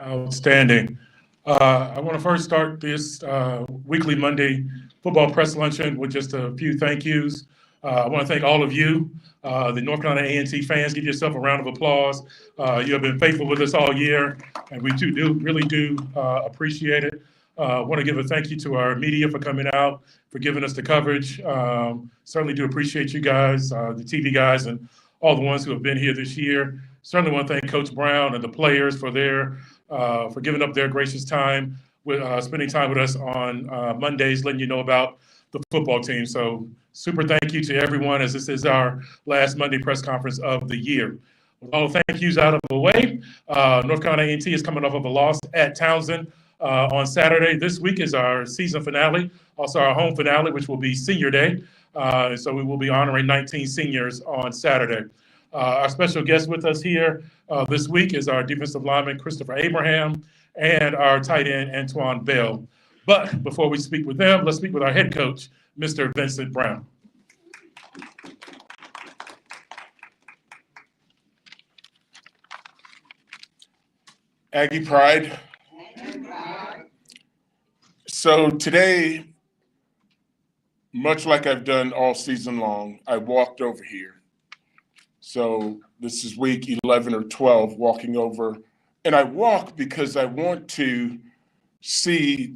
Outstanding. I want to first start this weekly Monday football press luncheon with just a few thank yous. I want to thank all of you, the North Carolina A&T fans. Give yourself a round of applause. You have been faithful with us all year, and we really do appreciate it. I want to give a thank you to our media for coming out, for giving us the coverage. Certainly do appreciate you guys, the TV guys, and all the ones who have been here this year. Certainly want to thank Coach Brown and the players for giving up their gracious time with spending time with us on Mondays, letting you know about the football team. So super thank you to everyone, as this is our last Monday press conference of the year. With all the thank yous out of the way, North Carolina A&T is coming off of a loss at Townsend on Saturday. This week is our season finale, also our home finale, which will be Senior Day. So we will be honoring 19 seniors on Saturday. Our special guest with us here this week is our defensive lineman, Christopher Abraham, and our tight end, Antoine Bell. But before we speak with them, let's speak with our head coach, Mr. Vincent Brown. Aggie Pride. So today, much like I've done all season long, I walked over here. So this is week 11 or 12, walking over. And I walk because I want to see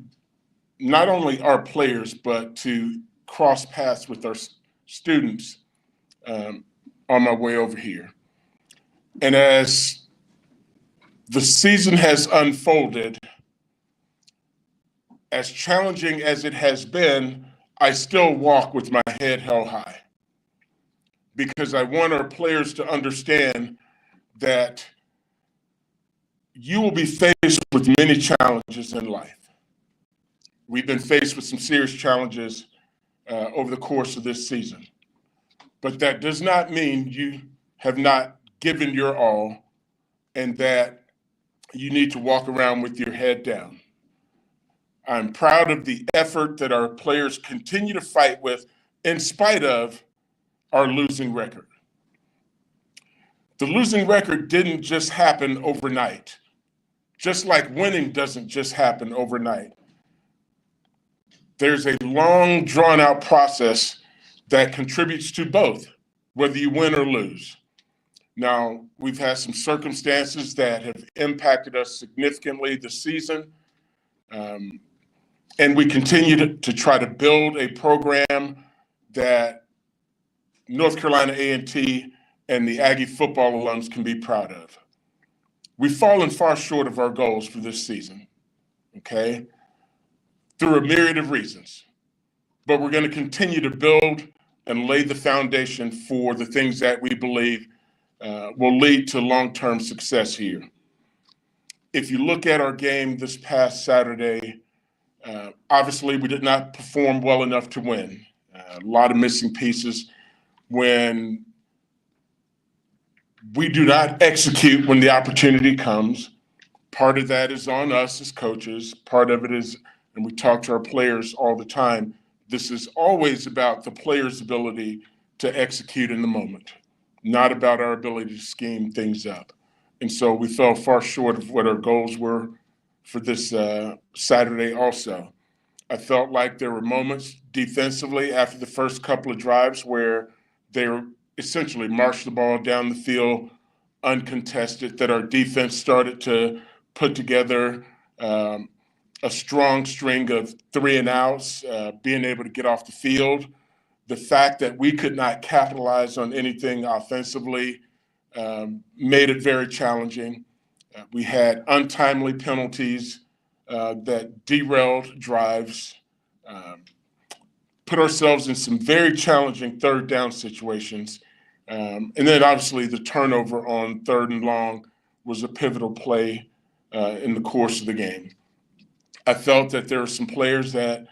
not only our players, but to cross paths with our students on my way over here. And as the season has unfolded, as challenging as it has been, I still walk with my head held high, because I want our players to understand that you will be faced with many challenges in life. We've been faced with some serious challenges over the course of this season, but that does not mean you have not given your all and that you need to walk around with your head down. I'm proud of the effort that our players continue to fight with in spite of our losing record. The losing record didn't just happen overnight, just like winning doesn't just happen overnight. There's a long, drawn-out process that contributes to both, whether you win or lose. Now, we've had some circumstances that have impacted us significantly this season, and we continue to try to build a program that North Carolina A&T and the Aggie football alums can be proud of. We've fallen far short of our goals for this season, okay, through a myriad of reasons. But we're going to continue to build and lay the foundation for the things that we believe will lead to long-term success here. If you look at our game this past Saturday, obviously we did not perform well enough to win. A lot of missing pieces. When we do not execute when the opportunity comes, part of that is on us as coaches. Part of it is, and we talk to our players all the time, this is always about the player's ability to execute in the moment, not about our ability to scheme things up. And so we fell far short of what our goals were for this Saturday also. I felt like there were moments defensively after the first couple of drives where they were essentially marched the ball down the field uncontested, that our defense started to put together a strong string of 3-and-outs, being able to get off the field. The fact that we could not capitalize on anything offensively made it very challenging. We had untimely penalties that derailed drives, put ourselves in some very challenging third down situations. And then obviously the turnover on 3rd and long was a pivotal play in the course of the game. I felt that there were some players that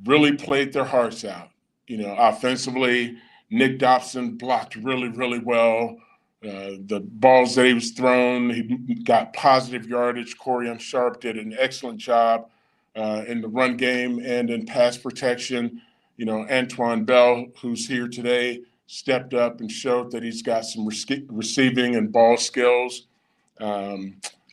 really played their hearts out. You know, offensively, Nick Dobson blocked really, really well. The balls that he was thrown, he got positive yardage. Corian Sharp did an excellent job in the run game and in pass protection. You know, Antoine Bell, who's here today, stepped up and showed that he's got some receiving and ball skills.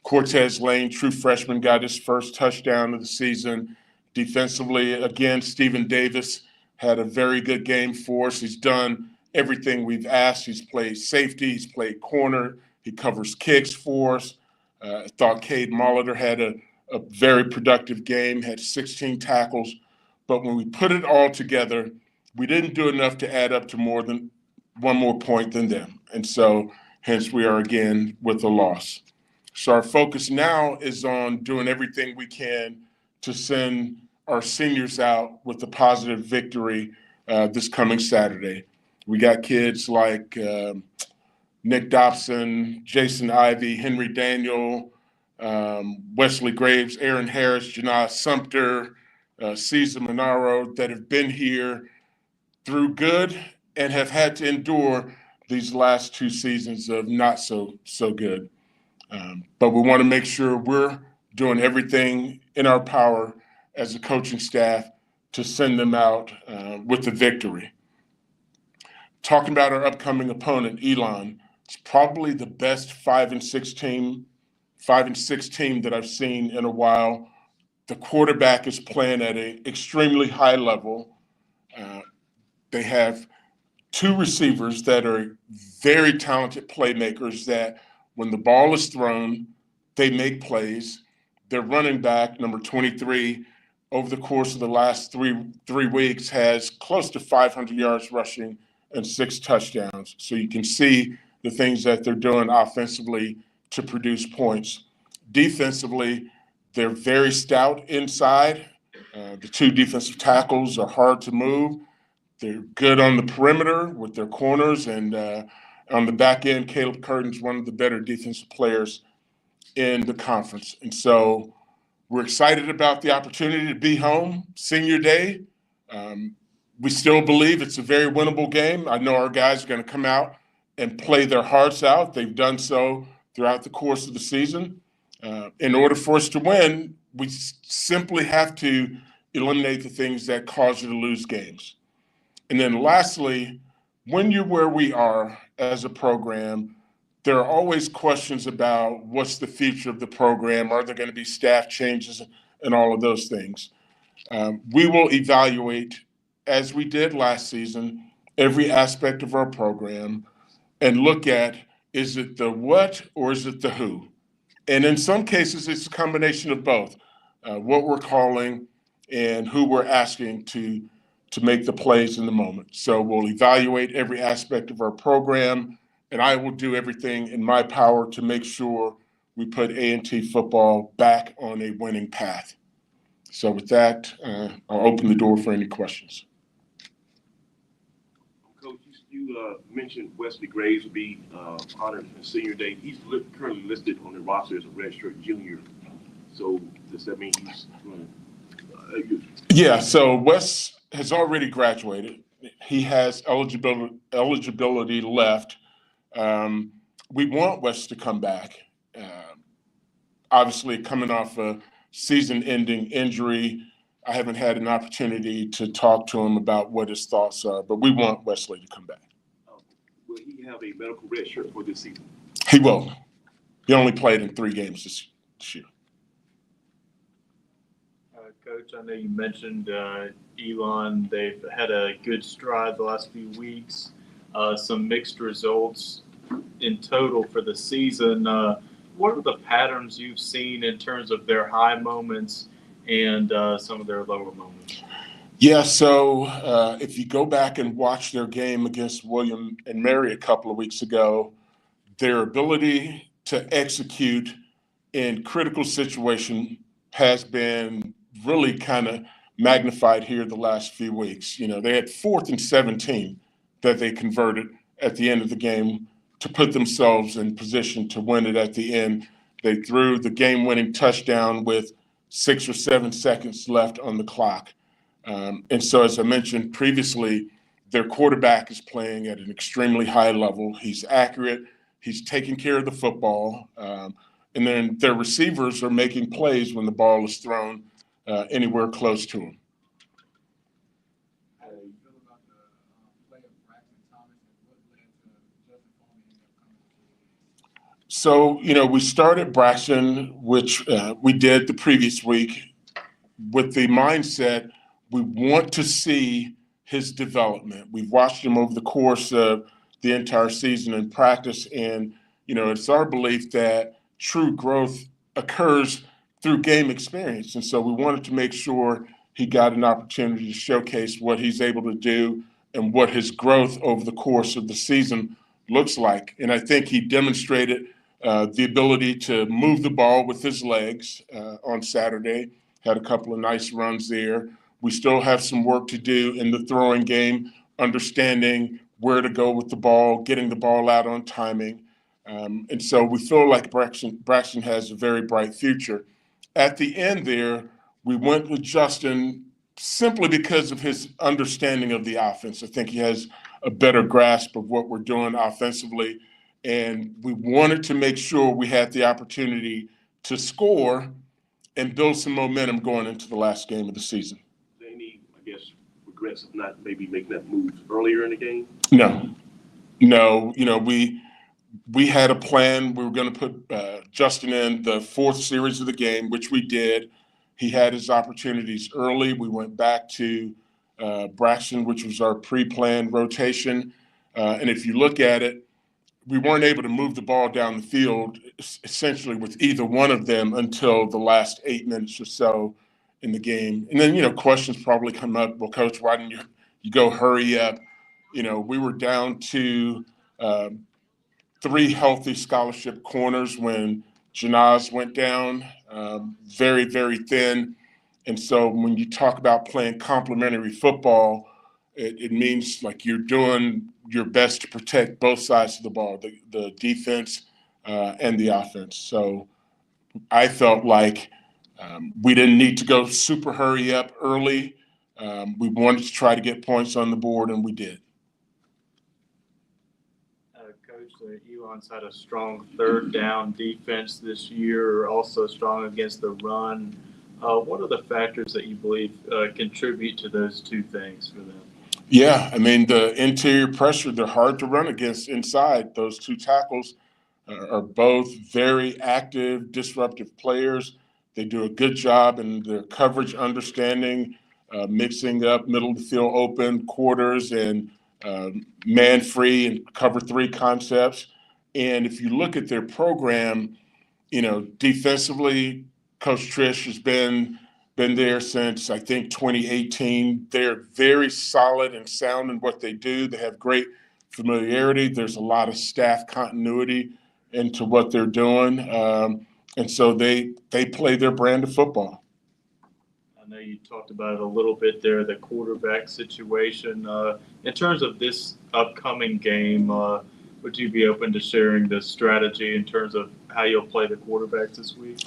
Cortez Lane, true freshman, got his first touchdown of the season. Defensively, again, Stephen Davis had a very good game for us. He's done everything we've asked. He's played safety, he's played corner, he covers kicks for us. I thought Cade Molitor had a very productive game, had 16 tackles. But when we put it all together, we didn't do enough to add up to more than one more point than them. And so, hence, we are again with a loss. So our focus now is on doing everything we can to send our seniors out with a positive victory this coming Saturday. We got kids like Nick Dobson, Jason Ivey, Henry Daniel, Wesley Graves, Aaron Harris, Janai Sumter, Cesar Monaro that have been here through good and have had to endure these last 2 seasons of not so good. But we want to make sure we're doing everything in our power as a coaching staff to send them out with the victory. Talking about our upcoming opponent, Elon, it's probably the best 5-6 team that I've seen in a while. The quarterback is playing at an extremely high level. They have 2 receivers that are very talented playmakers that when the ball is thrown, they make plays. Their running back, number 23, over the course of the last three weeks has close to 500 yards rushing and 6 touchdowns. So you can see the things that they're doing offensively to produce points. Defensively, they're very stout inside. The 2 defensive tackles are hard to move. They're good on the perimeter with their corners, and on the back end, Caleb Curtin's one of the better defensive players in the conference. And so we're excited about the opportunity to be home senior day. We still believe it's a very winnable game. I know our guys are going to come out and play their hearts out. They've done so throughout the course of the season. In order for us to win, we simply have to eliminate the things that cause you to lose games. And then lastly, when you're where we are as a program, there are always questions about what's the future of the program. Are there going to be staff changes and all of those things? We will evaluate, as we did last season, every aspect of our program and look at, is it the what or is it the who? And in some cases, it's a combination of both, what we're calling and who we're asking to make the plays in the moment. So we'll evaluate every aspect of our program, and I will do everything in my power to make sure we put A&T football back on a winning path. So with that, I'll open the door for any questions. Coach, you mentioned Wesley Graves will be honored on senior day. He's currently listed on the roster as a redshirt junior. So does that mean he's going to? Yeah, so Wes has already graduated. He has eligibility left. We want Wes to come back. Obviously, coming off a season-ending injury, I haven't had an opportunity to talk to him about what his thoughts are, but we want Wesley to come back. Will he have a medical red shirt for this season? He will. He only played in 3 games this year. Coach, I know you mentioned Elon. They've had a good stride the last few weeks. Some mixed results in total for the season. What are the patterns you've seen in terms of their high moments and some of their lower moments? Yeah, so if you go back and watch their game against William and Mary a couple of weeks ago, their ability to execute in critical situation has been really kind of magnified here the last few weeks. You know, they had 4th and 17 that they converted at the end of the game to put themselves in position to win it at the end. They threw the game-winning touchdown with 6 or 7 seconds left on the clock. And so, as I mentioned previously, their quarterback is playing at an extremely high level. He's accurate. He's taking care of the football. And then their receivers are making plays when the ball is thrown anywhere close to him. So, we started Braxton, which we did the previous week, with the mindset we want to see his development. We've watched him over the course of the entire season in practice, and it's our belief that true growth occurs through game experience. And so we wanted to make sure he got an opportunity to showcase what he's able to do and what his growth over the course of the season looks like. And I think he demonstrated the ability to move the ball with his legs on Saturday. Had a couple of nice runs there. We still have some work to do in the throwing game, understanding where to go with the ball, getting the ball out on timing. And so we feel like Braxton has a very bright future. At the end there, we went with Justin simply because of his understanding of the offense. I think he has a better grasp of what we're doing offensively. And we wanted to make sure we had the opportunity to score and build some momentum going into the last game of the season. Is there any, I guess, regrets of not maybe making that move earlier in the game? No. We had a plan. We were going to put Justin in the fourth series of the game, which we did. He had his opportunities early. We went back to Braxton, which was our pre-planned rotation. And if you look at it, we weren't able to move the ball down the field essentially with either one of them until the last 8 minutes or so in the game. And then, questions probably come up. Well, Coach, why didn't you go hurry up? We were down to 3 healthy scholarship corners when Janaz went down, very, very thin. And so when you talk about playing complementary football, it means like you're doing your best to protect both sides of the ball, the defense and the offense. So I felt like we didn't need to go super hurry up early. We wanted to try to get points on the board, and we did. Coach, Elon's had a strong third down defense this year, also strong against the run. What are the factors that you believe contribute to those two things for them? Yeah, the interior pressure, they're hard to run against inside. Those 2 tackles are both very active, disruptive players. They do a good job in their coverage understanding, mixing up middle of the field open, quarters, and man-free and cover 3 concepts. And if you look at their program, defensively, Coach Trish has been there since, I think, 2018. They're very solid and sound in what they do. They have great familiarity. There's a lot of staff continuity into what they're doing. And so they play their brand of football. I know you talked about it a little bit there, the quarterback situation. In terms of this upcoming game, would you be open to sharing the strategy in terms of how you'll play the quarterbacks this week?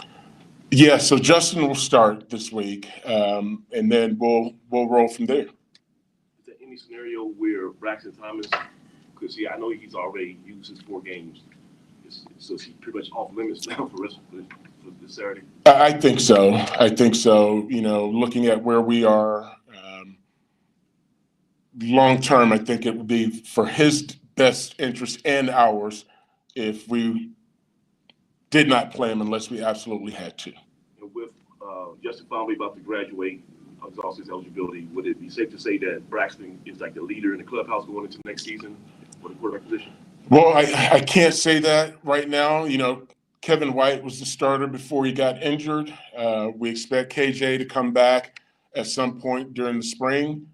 Yeah, so Justin will start this week, and then we'll roll from there. Is there any scenario where Braxton Thomas, because I know he's already used his 4 games, so he's pretty much off limits now for this Saturday? I think so. Looking at where we are long term, I think it would be for his best interest and ours if we did not play him unless we absolutely had to. And with Justin Fomley about to graduate, exhaust his eligibility, would it be safe to say that Braxton is like the leader in the clubhouse going into next season for the quarterback position? Well, I can't say that right now. Kevin White was the starter before he got injured. We expect KJ to come back at some point during the spring.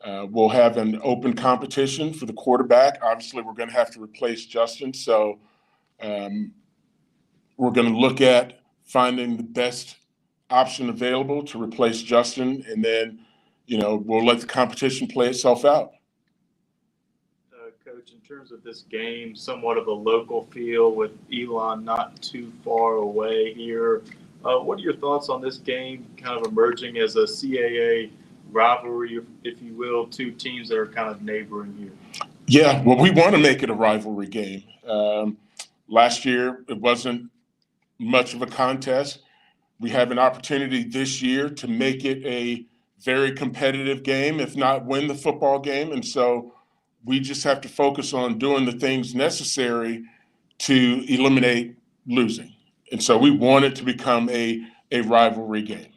We'll have an open competition for the quarterback. Obviously, we're going to have to replace Justin. So we're going to look at finding the best option available to replace Justin. And then, we'll let the competition play itself out. Coach, in terms of this game, somewhat of a local feel with Elon not too far away here. What are your thoughts on this game kind of emerging as a CAA rivalry, if you will, 2 teams that are kind of neighboring here? Yeah, well, we want to make it a rivalry game. Last year, it wasn't much of a contest. We have an opportunity this year to make it a very competitive game, if not win the football game. And so we just have to focus on doing the things necessary to eliminate losing. And so we want it to become a rivalry game.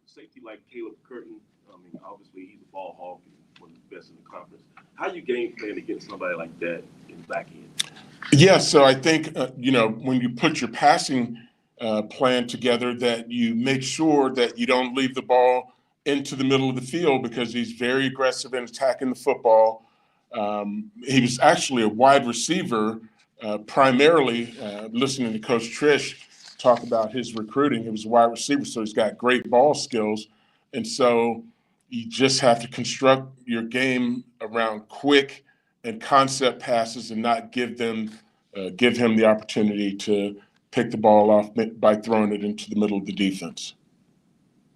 Safety like Caleb Curtin, I mean, obviously he's a ball hawk and one of the best in the conference. How you game plan against somebody like that in the back end? Yeah, so I think, when you put your passing plan together, that you make sure that you don't leave the ball into the middle of the field, because he's very aggressive in attacking the football. He was actually a wide receiver, primarily listening to Coach Trish talk about his recruiting. He was a wide receiver, so he's got great ball skills. And so you just have to construct your game around quick and concept passes and not give him the opportunity to pick the ball off by throwing it into the middle of the defense.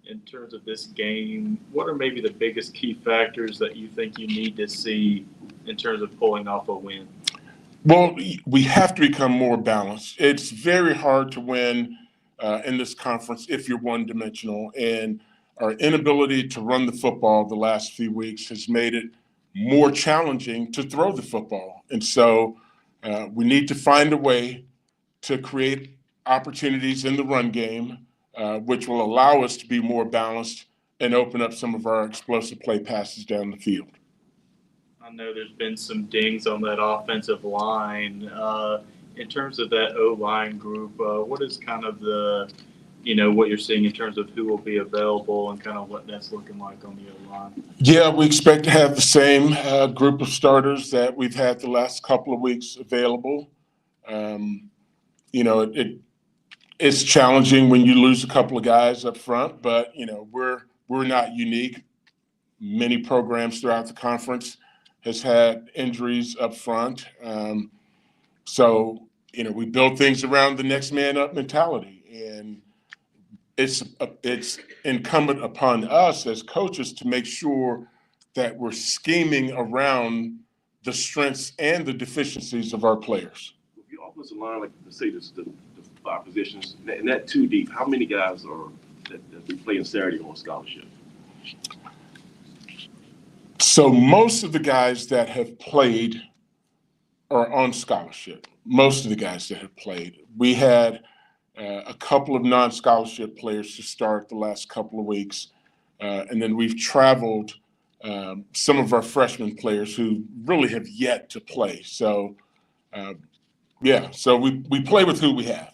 In terms of this game, what are maybe the biggest key factors that you think you need to see in terms of pulling off a win? Well, we have to become more balanced. It's very hard to win in this conference if you're one-dimensional, and our inability to run the football the last few weeks has made it more challenging to throw the football. And so we need to find a way to create opportunities in the run game, which will allow us to be more balanced and open up some of our explosive play passes down the field. I know there's been some dings on that offensive line. In terms of that O-line group, what is kind of the, what you're seeing in terms of who will be available and kind of what that's looking like on the O-line? Yeah, we expect to have the same group of starters that we've had the last couple of weeks available. It's challenging when you lose a couple of guys up front, but we're not unique. Many programs throughout the conference has had injuries up front. So we build things around the next man up mentality, and it's incumbent upon us as coaches to make sure that we're scheming around the strengths and the deficiencies of our players. If your offensive line, like let's say the 5 positions, and that 2 deep, how many guys are that be playing Saturday on scholarship? So most of the guys that have played are on scholarship. Most of the guys that have played. We had a couple of non-scholarship players to start the last couple of weeks. And then we've traveled some of our freshman players who really have yet to play. So, so we play with who we have.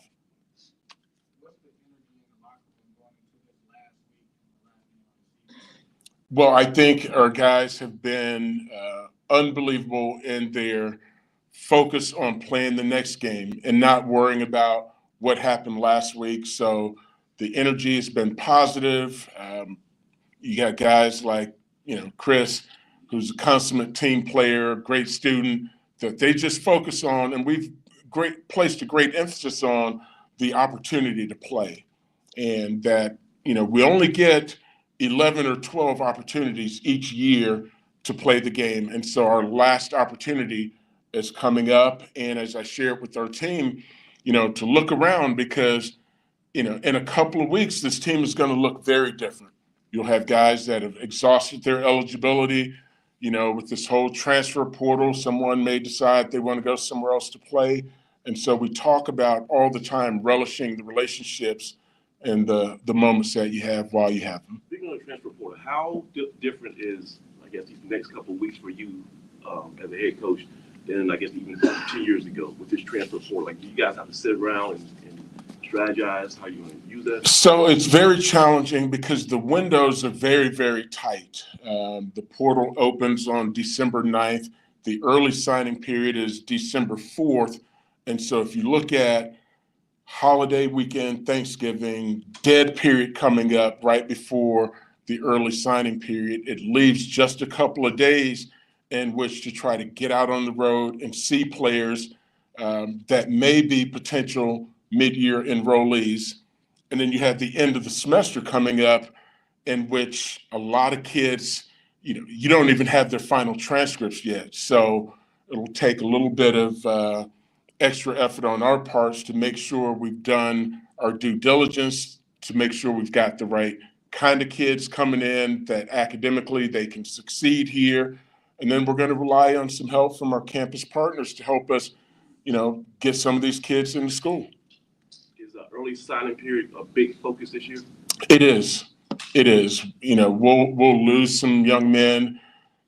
Well, I think our guys have been unbelievable in their focus on playing the next game and not worrying about what happened last week. So the energy has been positive. You got guys like, Chris, who's a consummate team player, great student, that they just focus on, and we've placed a great emphasis on the opportunity to play. And that, we only get 11 or 12 opportunities each year to play the game. And so our last opportunity is coming up. And as I shared with our team, to look around, because, in a couple of weeks, this team is going to look very different. You'll have guys that have exhausted their eligibility. With this whole transfer portal, someone may decide they want to go somewhere else to play. And so we talk about all the time relishing the relationships and the moments that you have while you have them. Speaking of the transfer portal, how different is, I guess, these next couple of weeks for you as a head coach than, I guess, even 2 years ago with this transfer portal? Like, do you guys have to sit around and strategize how you're going to use that? So it's very challenging because the windows are very, very tight. The portal opens on December 9th. The early signing period is December 4th. And so if you look at holiday weekend, Thanksgiving, dead period coming up right before the early signing period, it leaves just a couple of days in which to try to get out on the road and see players that may be potential mid-year enrollees. And then you have the end of the semester coming up, in which a lot of kids, you don't even have their final transcripts yet. So it'll take a little bit of extra effort on our parts to make sure we've done our due diligence, to make sure we've got the right kind of kids coming in that academically they can succeed here. And then we're going to rely on some help from our campus partners to help us, get some of these kids into school. early signing period a big focus this year? It is. It is. You know, we'll lose some young men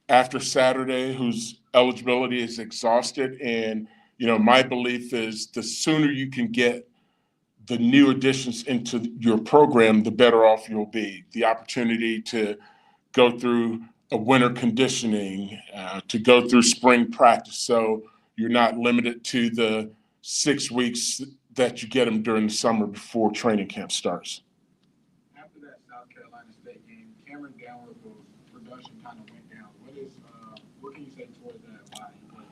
after Saturday whose eligibility is exhausted. And, you know, my belief is the sooner you can get the new additions into your program, the better off you'll be. The opportunity to go through a winter conditioning, to go through spring practice. So you're not limited to the 6 weeks that you get them during the summer before training camp starts. After that South Carolina State game, Cameron Downward's production kind of went down. What can you say towards that? Why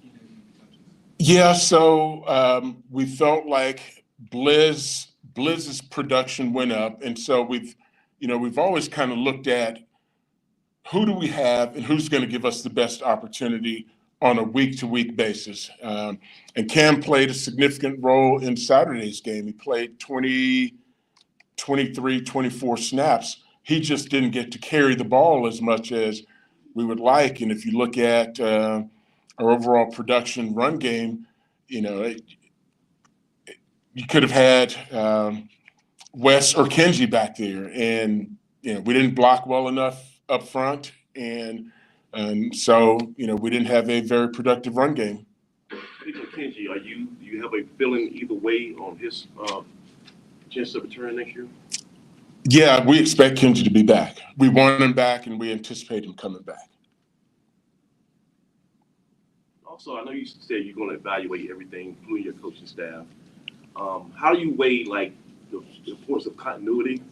he didn't even touch it? Yeah, so we felt like Blizz's production went up, and so we've always kind of looked at who do we have and who's going to give us the best opportunity on a week-to-week basis. And Cam played a significant role in Saturday's game. He played 20, 23, 24 snaps. He just didn't get to carry the ball as much as we would like. And if you look at our overall production run game, you know, you could have had Wes or Kenji back there. And, you know, we didn't block well enough up front. And so, you know, we didn't have a very productive run game. Speaking of Kenji, do you have a feeling either way on his chance of return next year? Yeah, we expect Kenji to be back. We want him back, and we anticipate him coming back. Also, I know you said you're going to evaluate everything, including your coaching staff. How do you weigh like the importance of continuity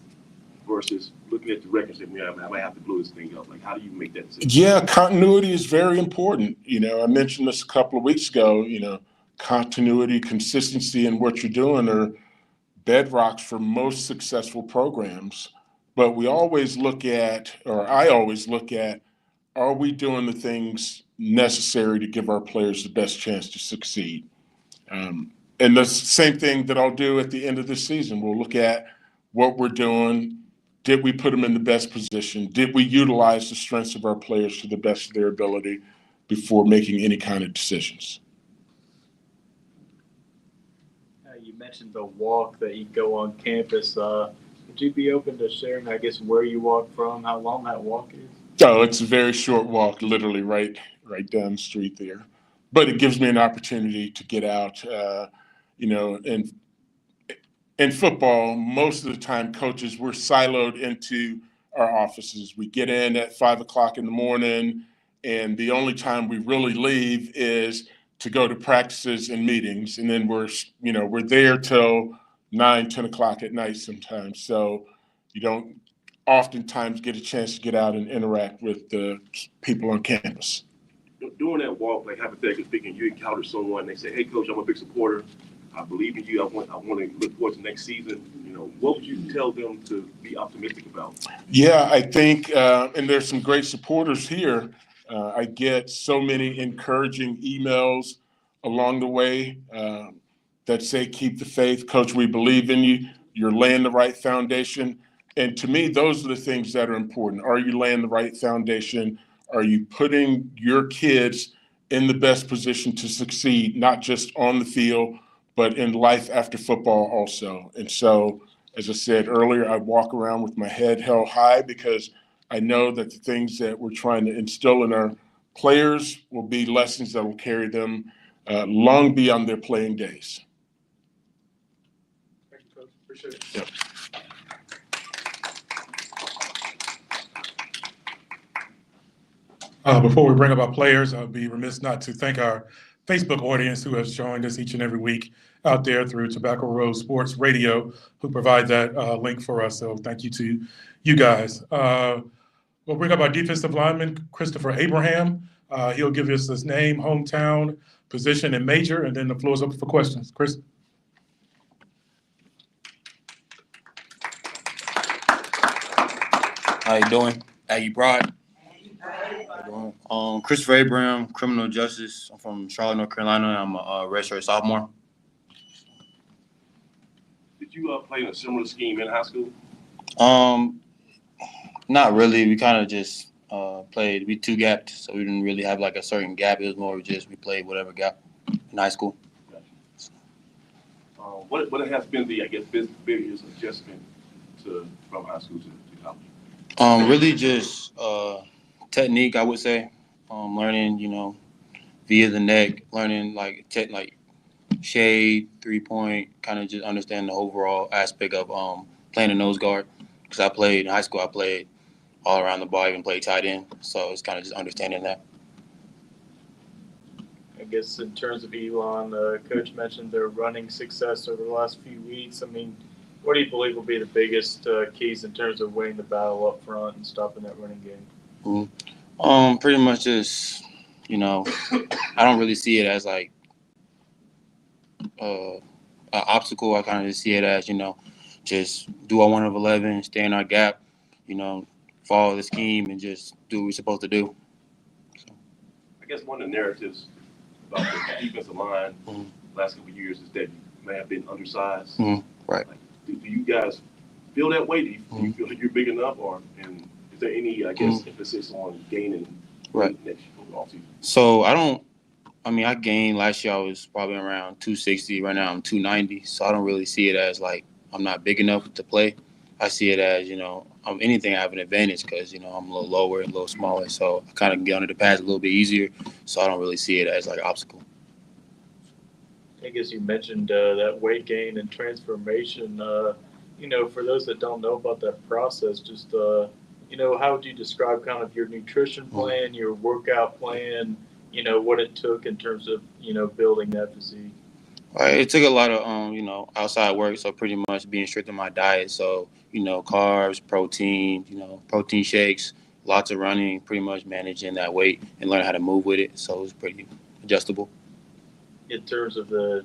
versus looking at the records and saying, I might have to blow this thing up? Like, how do you make that decision? Yeah, continuity is very important. You know, I mentioned this a couple of weeks ago. You know, continuity, consistency in what you're doing are bedrocks for most successful programs. But we always look at, or I always look at, are we doing the things necessary to give our players the best chance to succeed? And the same thing that I'll do at the end of the season. We'll look at what we're doing. Did we put them in the best position? Did we utilize the strengths of our players to the best of their ability before making any kind of decisions? You mentioned the walk that you go on campus. Would you be open to sharing, I guess, where you walk from, how long that walk is? Oh, it's a very short walk, literally right down the street there. But it gives me an opportunity to get out. You know, and in football, most of the time, coaches, we're siloed into our offices. We get in at 5 o'clock in the morning, and the only time we really leave is to go to practices and meetings. And then we're there till 9, 10 o'clock at night sometimes. So you don't oftentimes get a chance to get out and interact with the people on campus. During that walk, like hypothetically speaking, you encounter someone, they say, hey, Coach, I'm a big supporter. I believe in you. I want to look forward to next season. You know, what would you tell them to be optimistic about? Yeah, I think, and there's some great supporters here. I get so many encouraging emails along the way that say, keep the faith. Coach, we believe in you. You're laying the right foundation. And to me, those are the things that are important. Are you laying the right foundation? Are you putting your kids in the best position to succeed, not just on the field, but in life after football also? And so, as I said earlier, I walk around with my head held high because I know that the things that we're trying to instill in our players will be lessons that will carry them long beyond their playing days. Thank you, Coach. Appreciate it. Yep. Before we bring up our players, I'll be remiss not to thank our Facebook audience who has joined us each and every week out there through Tobacco Road Sports Radio, who provide that link for us. So thank you to you guys. We'll bring up our defensive lineman, Christopher Abraham. He'll give us his name, hometown, position, and major, and then the floor is open for questions. Chris. How you doing? Aggie Broad. Christopher Abraham, criminal justice. I'm from Charlotte, North Carolina. I'm a redshirt sophomore. Did you play in a similar scheme in high school? Not really. We kind of just played. We two-gapped, so we didn't really have like a certain gap. It was more just we played whatever gap in high school. What has been the, I guess, biggest adjustment from high school to college? Really just technique, I would say. Learning, via the neck, learning like shade, 3-point, kind of just understand the overall aspect of playing a nose guard. Because I played in high school, I played all around the ball, even played tight end. So it's kind of just understanding that. I guess in terms of Elon, Coach mentioned their running success over the last few weeks. I mean, what do you believe will be the biggest keys in terms of winning the battle up front and stopping that running game? Pretty much just, I don't really see it as like an obstacle. I kind of just see it as, just do our 1 of 11, stay in our gap, follow the scheme and just do what we're supposed to do. So. I guess one of the narratives about the defensive line last couple of years is that you may have been undersized. Right. Like, do you guys feel that way? Do you feel like you're big enough, and is there any, I guess, emphasis on gaining right next offseason? So I gained last year. I was probably around 260. Right now I'm 290. So I don't really see it as like I'm not big enough to play. I see it as, anything I have an advantage because, I'm a little lower and a little smaller. So I kind of get under the pads a little bit easier. So I don't really see it as like an obstacle. I guess you mentioned that weight gain and transformation. For those that don't know about that process, just, how would you describe kind of your nutrition plan, your workout plan, what it took in terms of, building that physique? Right. It took a lot of, outside work. So pretty much being strict on my diet. So, carbs, protein, protein shakes, lots of running, pretty much managing that weight and learning how to move with it. So it was pretty adjustable. In terms of the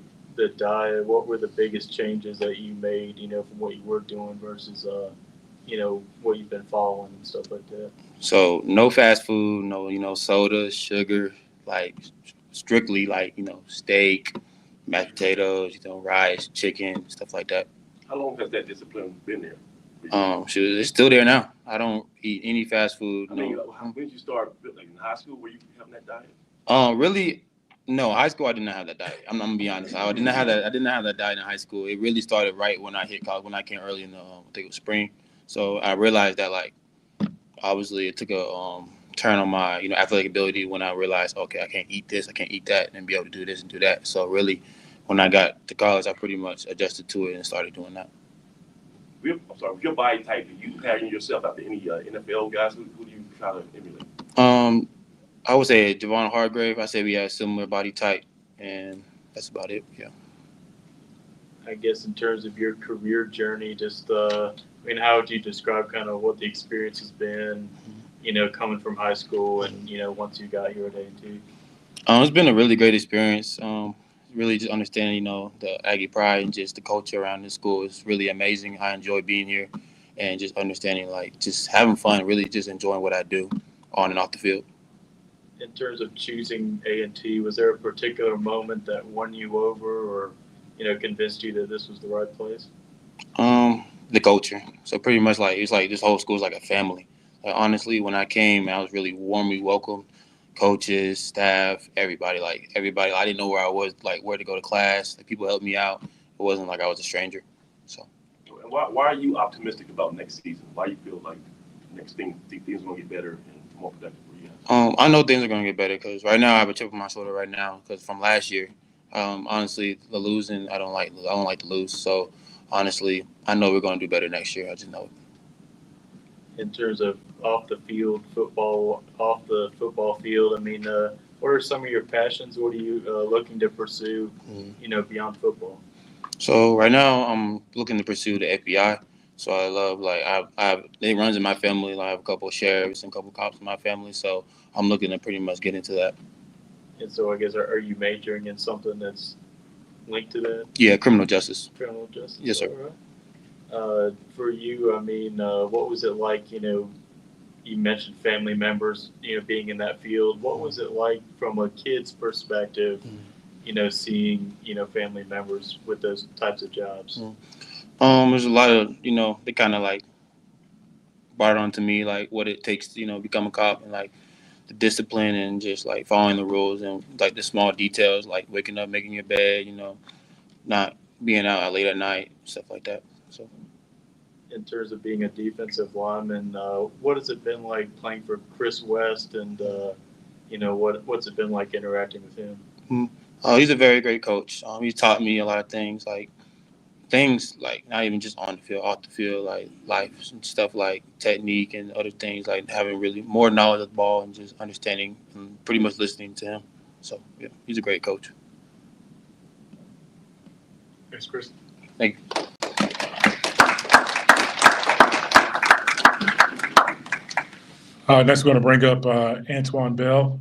diet, what were the biggest changes that you made, from what you were doing versus, what you've been following and stuff like that? So no fast food, no, soda, sugar, like strictly like, steak, mashed potatoes, rice, chicken, stuff like that. How long has that discipline been there? It's still there now. I don't eat any fast food. I mean, when did you start, like in high school, were you having that diet? Really, no. High school, I did not have that diet. I'm gonna be honest. I did not have that diet in high school. It really started right when I hit college. When I came early in the, I think it was spring. So I realized that like, obviously, it took a turn on my athletic ability when I realized, okay, I can't eat this, I can't eat that, and be able to do this and do that. So really, when I got to college, I pretty much adjusted to it and started doing that. With your body type, do you pattern yourself after any NFL guys? Who do you try to emulate? I would say Javon Hargrave. I say we have similar body type, and that's about it. Yeah. I guess in terms of your career journey, just how would you describe kind of what the experience has been, coming from high school and once you got here at A&T? It's been a really great experience. Really just understanding, the Aggie pride and just the culture around this school is really amazing. I enjoy being here and just understanding, like, just having fun, really just enjoying what I do on and off the field. In terms of choosing A&T, was there a particular moment that won you over or, convinced you that this was the right place? The culture. So pretty much like, it's like this whole school is like a family. Like, honestly, when I came, I was really warmly welcomed. Coaches, staff, everybody. I didn't know where I was, like where to go to class. Like, people helped me out. It wasn't like I was a stranger. So. And why are you optimistic about next season? Why do you feel like things are going to get better and more productive for you? I know things are going to get better because right now I have a chip on my shoulder right now because from last year. Honestly, the losing, I don't like to lose. So honestly, I know we're going to do better next year. I just know it. In terms of off the football field, what are some of your passions? What are you looking to pursue, beyond football? So right now I'm looking to pursue the FBI. So I love, it runs in my family. I have a couple of sheriffs and a couple of cops in my family. So I'm looking to pretty much get into that. And so I guess, are you majoring in something that's linked to that? Yeah, criminal justice. Criminal justice? Yes, sir. All right. For you, what was it like, you mentioned family members, being in that field. What was it like from a kid's perspective, seeing, family members with those types of jobs? There's a lot of, they kind of like brought it on to me, like what it takes to, become a cop and like the discipline and just like following the rules and like the small details, like waking up, making your bed, not being out late at night, stuff like that. So. In terms of being a defensive lineman, what has it been like playing for Chris West, and what's it been like interacting with him? Oh, he's a very great coach. He's taught me a lot of things like not even just on the field, off the field, like life and stuff like technique and other things, like having really more knowledge of the ball and just understanding and pretty much listening to him. So yeah, he's a great coach. Thanks, Chris. Thank you. Next, we're going to bring up Antoine Bell.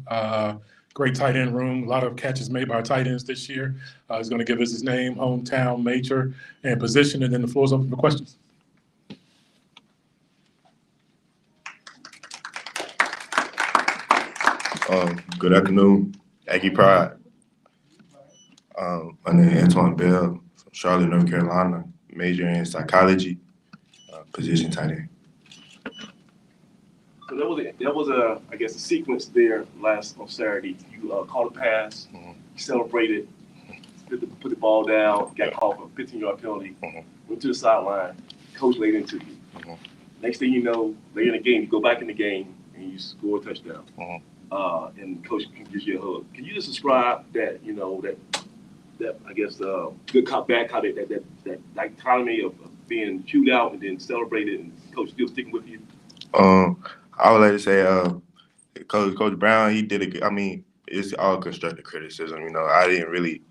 Great tight end room. A lot of catches made by tight ends this year. He's going to give us his name, hometown, major, and position, and then the floor's open for questions. Good afternoon, Aggie Pride. My name is Antoine Bell from Charlotte, North Carolina, major in psychology, position tight end. So that was a I sequence there on Saturday. You caught a pass, celebrated, put the ball down, got called for a 15-yard penalty, went to the sideline, coach laid into you. Next thing you know, later in the game, you go back in the game and you score a touchdown. And coach gives you a hug. Can you just describe that, good cop, bad cop, that dichotomy of being chewed out and then celebrated and coach still sticking with you? I would like to say, Coach Brown, he did it's all constructive criticism. I didn't really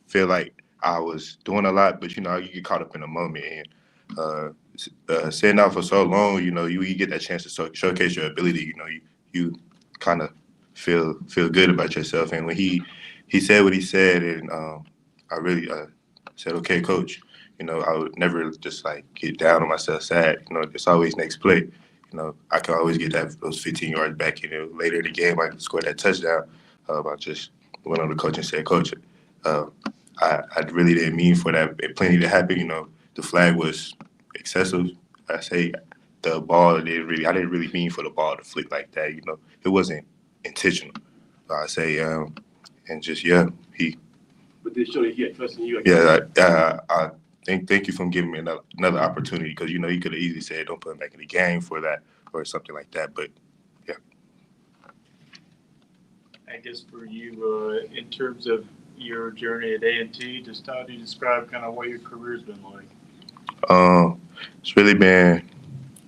feel like I was doing a lot, but you get caught up in the moment and sitting out for so long. You get that chance to showcase your ability. You kind of feel good about yourself. And when he said what he said, and I really said, okay, coach. I would never just get down on myself sad. It's always next play. I can always get those 15 yards back. Later in the game, I can score that touchdown. I just went on the coach and said, Coach, I really didn't mean for that plenty to happen. The flag was excessive. I say the ball I didn't really mean for the ball to flick like that. It wasn't intentional. I say, and just he. But did it show that he had trust in you? I thank you for giving me another opportunity, because he could have easily said don't put him back in the game for that or something like that. But yeah. I guess for you, in terms of your journey at A&T, just how do you describe kind of what your career's been like? It's really been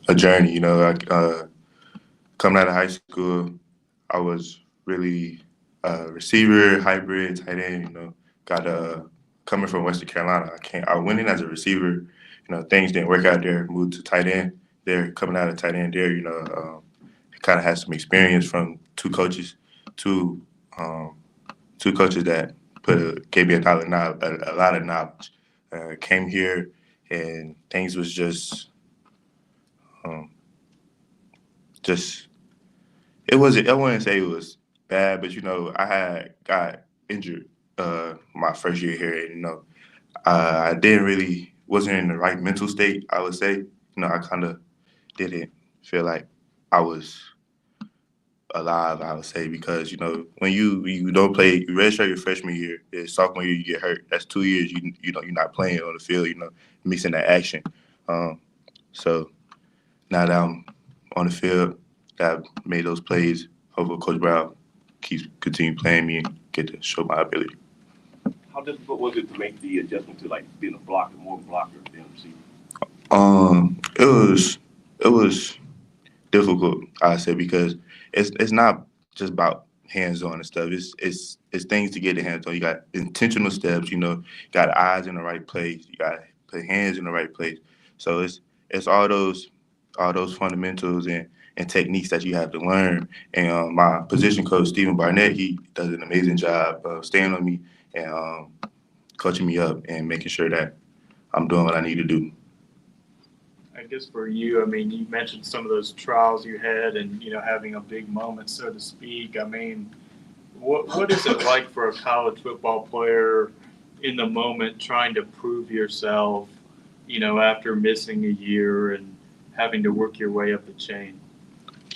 a journey. Coming out of high school, I was really receiver, hybrid, tight end. Coming from Western Carolina, I went in as a receiver. Things didn't work out there. Moved to tight end there. Coming out of tight end there, kind of had some experience from two coaches that gave me a lot of knowledge. Came here and things was just it wasn't. I wouldn't say it was bad, but I had got injured my first year here, and I wasn't in the right mental state, I would say. I kind of didn't feel like I was alive, I would say, because when you don't play, you redshirt your freshman year, sophomore year you get hurt. That's 2 years you're not playing on the field, mixing that action. So now that I'm on the field, that I've made those plays, hopefully Coach Brown continue playing me and get to show my ability. How difficult was it to make the adjustment to being a blocker, more of a blocker than a receiver? It was difficult, I say, because it's not just about hands on and stuff. It's things to get the hands on. You got intentional steps. Got eyes in the right place. You got to put hands in the right place. So it's all those fundamentals and techniques that you have to learn. And my position coach, Stephen Barnett, he does an amazing job of staying on me and coaching me up and making sure that I'm doing what I need to do. I guess for you, you mentioned some of those trials you had and, having a big moment, so to speak. What is it like for a college football player in the moment trying to prove yourself, after missing a year and having to work your way up the chain?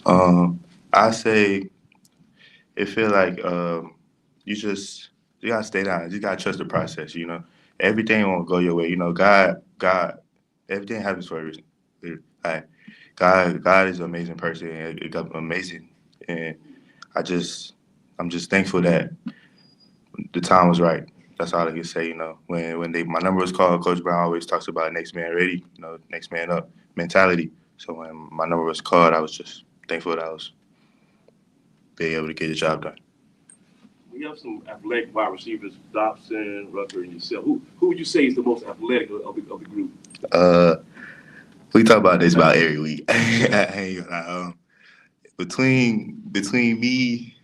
I say it feel like you gotta stay down. You gotta trust the process. everything won't go your way. You know, God, everything happens for a reason. Like God is an amazing person and amazing, and I'm just thankful that the time was right. That's all I can say. You know, when my number was called, Coach Brown always talks about next man ready. You know, next man up mentality. So when my number was called, I was just thankful that I was be able to get the job done. We have some athletic wide receivers, Dobson, Rucker, and yourself. Who would you say is the most athletic of the group? Uh, we talk about this about every week. I ain't gonna lie. Between me,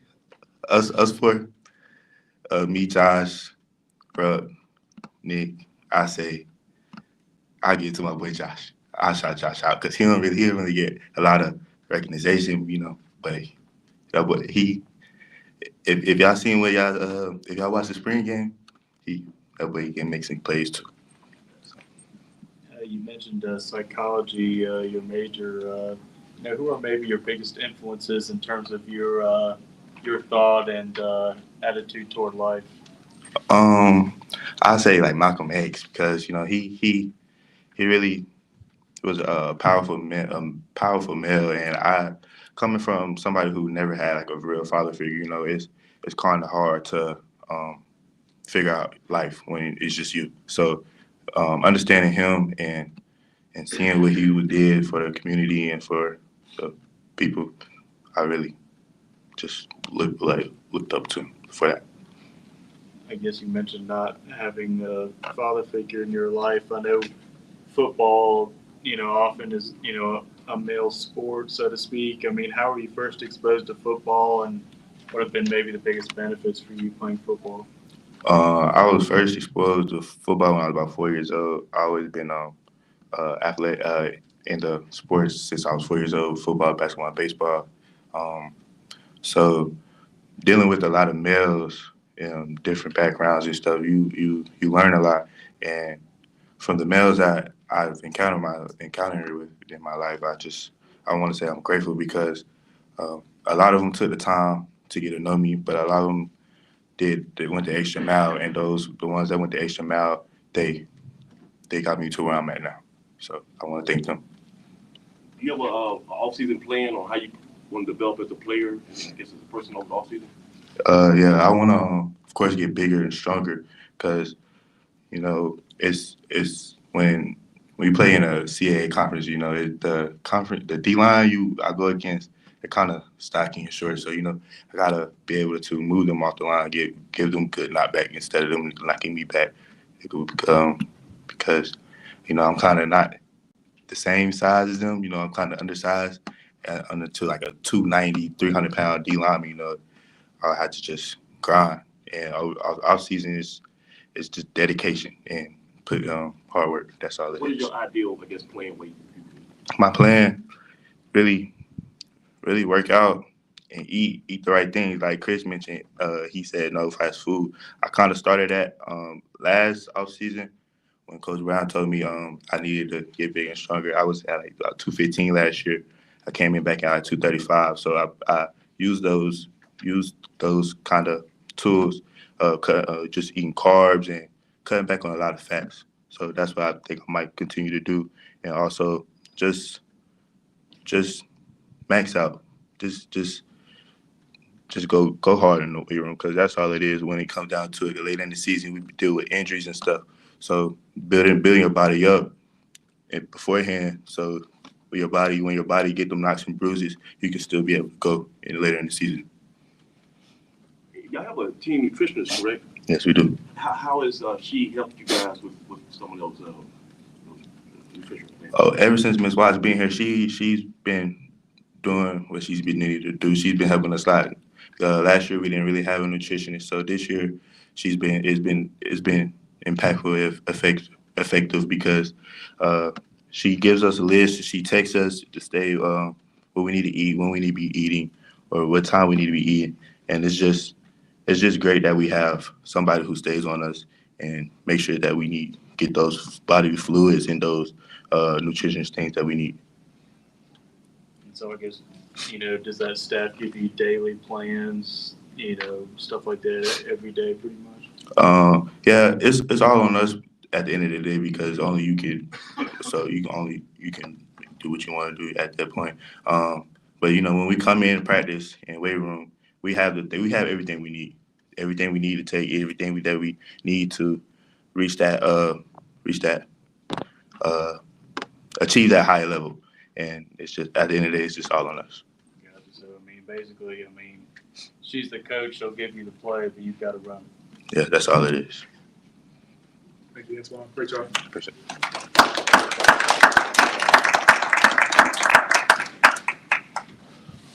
us four, me, Josh, Brooke, Nick, I say I give it to my boy Josh. I shout Josh out because he don't really get a lot of recognition, you know. But that boy, if y'all seen what y'all if y'all watch the spring game, that boy he can make some plays too. You mentioned psychology, your major. Who are maybe your biggest influences in terms of your thought and attitude toward life? I say like Malcolm X because you know he really was a powerful male, and I coming from somebody who never had like a real father figure, you know, it's kind of hard to figure out life when it's just you. So understanding him and seeing what he did for the community and for the people, I really just looked up to him for that. I guess you mentioned not having a father figure in your life. I know football, often is, a male sport, so to speak. I mean, how were you first exposed to football, and what have been maybe the biggest benefits for you playing football? I was first exposed to football when I was about 4 years old. I always been athlete in the sports since I was 4 years old: football, basketball, baseball. Um, so dealing with a lot of males in different backgrounds and stuff, you learn a lot. And from the males that I've encountered with in my life, I want to say I'm grateful because a lot of them took the time to get to know me, but a lot of them they went the extra mile, and the ones that went the extra mile, they got me to where I'm at now. So I want to thank them. Do you have a off-season plan on how you want to develop as a player and I guess as a person over the off-season? Yeah, I want to, of course, get bigger and stronger because you know it's when you play in a CAA conference, you know the D line I go against, they're kind of stocky and short. So you know I gotta be able to move them off the line, give them good knockback instead of them knocking me back. Because you know I'm kind of not the same size as them. You know I'm kind of undersized, under to like a 290, 300-pound D lineman. You know I had to just grind, and off season is just dedication and put hard work. That's all it is. What is your ideal, I guess, playing weight? My plan, really, really work out and eat the right things. Like Chris mentioned, he said no fast food. I kind of started that last off season when Coach Brown told me I needed to get big and stronger. I was at like 215 last year. I came in back at like 235. So I used those kind of tools, just eating carbs and cutting back on a lot of fats. So that's what I think I might continue to do, and also just max out, just go hard in the weight room because that's all it is. When it comes down to it, late in the season, we deal with injuries and stuff. So building your body up and beforehand, so when your body get them knocks and bruises, you can still be able to go later in the season. Y'all have a team nutritionist, correct? Yes, we do. How has she helped you guys with some of those nutrition plans? Oh, ever since Miss Watts been here, she's been doing what she's been needed to do. She's been helping us a lot. Last year we didn't really have a nutritionist, so this year it's been impactful, effective because she gives us a list. She texts us to stay what we need to eat, when we need to be eating, or what time we need to be eating, and it's just great that we have somebody who stays on us and make sure that we get those body fluids and those nutrition things that we need. And so I guess, does that staff give you daily plans, stuff like that every day pretty much? Yeah, it's all on us at the end of the day because only you can. So you can do what you want to do at that point. But when we come in practice in weight room, we have everything we need. Everything we need to take, everything that we need to reach that uh achieve that higher level. And it's just at the end of the day, it's just all on us. Gotcha. So, basically, she's the coach. She'll give you the play, but you've got to run it. Yeah, that's all it is. Thank you, Antoine. Great job. Appreciate it.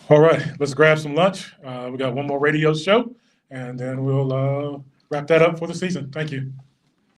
All right, let's grab some lunch. We got one more radio show, and then we'll wrap that up for the season. Thank you.